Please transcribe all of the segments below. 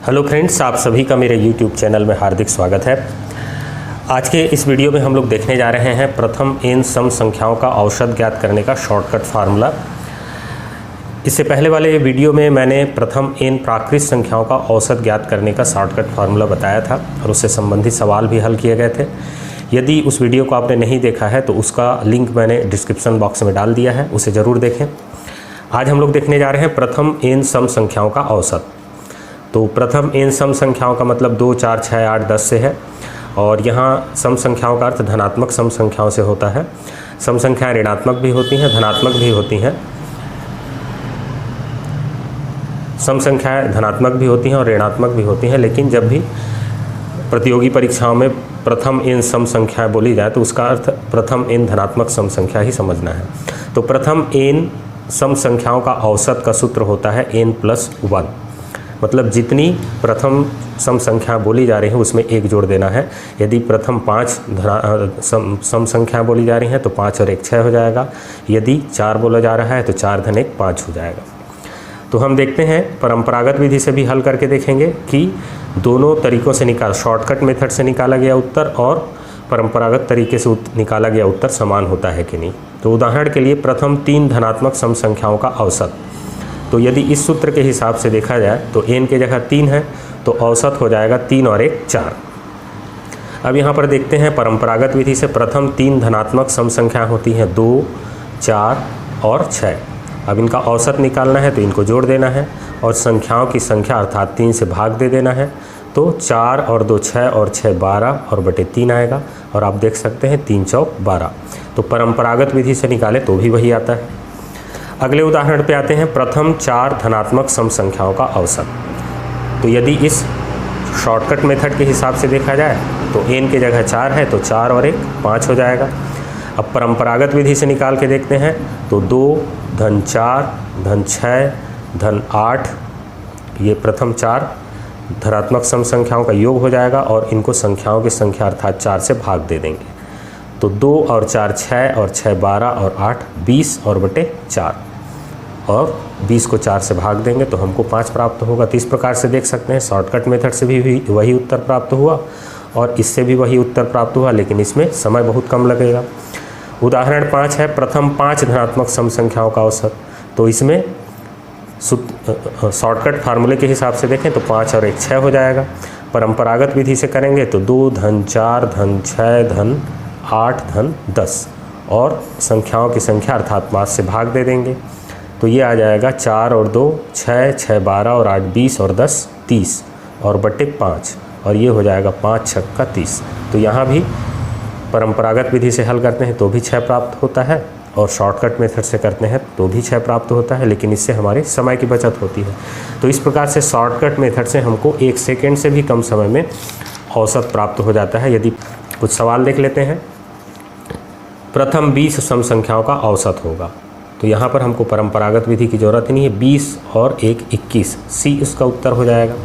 Hello friends, आप सभी का मेरे यूट्यूब चैनल में हार्दिक स्वागत है। आज के इस वीडियो में हम लोग देखने जा रहे हैं प्रथम n सम संख्याओं का औसत ज्ञात करने का शॉर्टकट फार्मूला। इससे पहले वाले वीडियो में मैंने प्रथम n प्राकृत संख्याओं का औसत ज्ञात करने का शॉर्टकट फार्मूला बताया था और उससे संबंधित सवाल भी हल किए गए थे। यदि उस वीडियो को आपने नहीं देखा है तो उसका लिंक मैंने डिस्क्रिप्शन बॉक्स में डाल दिया है, उसे ज़रूर देखें। आज हम लोग देखने जा रहे हैं प्रथम n सम संख्याओं का औसत। तो प्रथम n सम संख्याओं का मतलब 2, 4, 6, 8, 10 से है और यहाँ सम संख्याओं का अर्थ धनात्मक सम संख्याओं से होता है। सम संख्याएं ऋणात्मक भी होती हैं, धनात्मक भी होती हैं। सम संख्याएं धनात्मक भी होती हैं और ऋणात्मक भी होती हैं, लेकिन जब भी प्रतियोगी परीक्षाओं में प्रथम n सम संख्याएं बोली जाए तो उसका अर्थ प्रथम n धनात्मक सम संख्या ही समझना है। तो प्रथम n सम संख्याओं का औसत का सूत्र होता है n+1, मतलब जितनी प्रथम सम संख्या बोली जा रही है उसमें 1 जोड़ देना है। यदि प्रथम 5 सम संख्या बोली जा रही हैं तो 5 और 1 6 हो जाएगा। यदि 4 बोला जा रहा है तो 4 + 1 5 हो जाएगा। तो हम देखते हैं, परंपरागत विधि से भी हल करके देखेंगे कि दोनों तरीक़ों से शॉर्टकट मेथड से निकाला गया उत्तर और परंपरागत तरीके से निकाला गया उत्तर समान होता है कि नहीं। तो उदाहरण के लिए प्रथम 3 धनात्मक सम संख्याओं का औसत। तो यदि इस सूत्र के हिसाब से देखा जाए तो n की जगह 3 है तो औसत हो जाएगा 3 और 1 4। अब यहाँ पर देखते हैं, परंपरागत विधि से प्रथम 3 धनात्मक सम संख्या होती हैं 2, 4 और 6। अब इनका औसत निकालना है तो इनको जोड़ देना है और संख्याओं की संख्या अर्थात 3 से भाग दे देना है। तो 4 और 2 6 और 6 12 और बटे 3 आएगा और आप देख सकते हैं 3 चौक 12। तो परंपरागत विधि से निकाले तो भी वही आता है। अगले उदाहरण पे आते हैं, प्रथम 4 धनात्मक सम संख्याओं का औसत। तो यदि इस शॉर्टकट मेथड के हिसाब से देखा जाए तो n की जगह 4 है तो 4 और 1 5 हो जाएगा। अब परंपरागत विधि से निकाल के देखते हैं तो 2 धन 4 धन 6 धन 8, ये प्रथम 4 धनात्मक सम संख्याओं का योग हो जाएगा और इनको संख्याओं की संख्या अर्थात 4 से भाग दे देंगे। तो 2 और 4 6 और 6 12 और 8 20 और बटे 4 और 20 को 4 से भाग देंगे तो हमको 5 प्राप्त होगा। तो इस प्रकार से देख सकते हैं, शॉर्टकट मेथड से भी वही उत्तर प्राप्त हुआ और इससे भी वही उत्तर प्राप्त हुआ, लेकिन इसमें समय बहुत कम लगेगा। उदाहरण 5 है, प्रथम 5 धनात्मक सम संख्याओं का औसत। तो इसमें शॉर्टकट फार्मूले के हिसाब से देखें तो 5 और 1 6 हो जाएगा। परंपरागत विधि से करेंगे तो 2 धन 4 धन 6 धन 8 धन 10 और संख्याओं की संख्या अर्थात 5 से भाग दे देंगे। तो ये आ जाएगा 4 और 2 6 6 12 और 8 20 और 10 30 और बटे 5 और ये हो जाएगा 5 6 30। तो यहाँ भी परंपरागत विधि से हल करते हैं तो भी 6 प्राप्त होता है और शॉर्टकट मेथड से करते हैं तो भी 6 प्राप्त होता है, लेकिन इससे हमारे समय की बचत होती है। तो इस प्रकार से शॉर्टकट मेथड से हमको 1 सेकेंड से भी कम समय में औसत प्राप्त हो जाता है। यदि कुछ सवाल देख लेते हैं, प्रथम 20 सम संख्याओं का औसत होगा। तो यहाँ पर हमको परंपरागत विधि की ज़रूरत नहीं है, 20 और 1 21, सी इसका उत्तर हो जाएगा।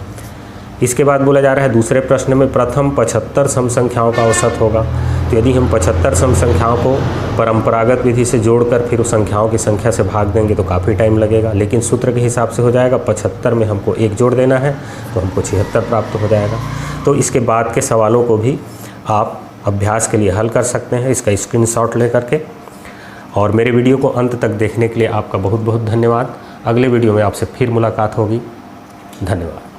इसके बाद बोला जा रहा है दूसरे प्रश्न में प्रथम 75 सम संख्याओं का औसत होगा। तो यदि हम 75 सम संख्याओं को परंपरागत विधि से जोड़कर फिर उस संख्याओं की संख्या से भाग देंगे तो काफ़ी टाइम लगेगा, लेकिन सूत्र के हिसाब से हो जाएगा। 75 में हमको 1 जोड़ देना है तो हमको 76 प्राप्त हो जाएगा। तो इसके बाद के सवालों को भी आप अभ्यास के लिए हल कर सकते हैं इसका स्क्रीनशॉट ले करके। और मेरे वीडियो को अंत तक देखने के लिए आपका बहुत बहुत धन्यवाद। अगले वीडियो में आपसे फिर मुलाकात होगी। धन्यवाद।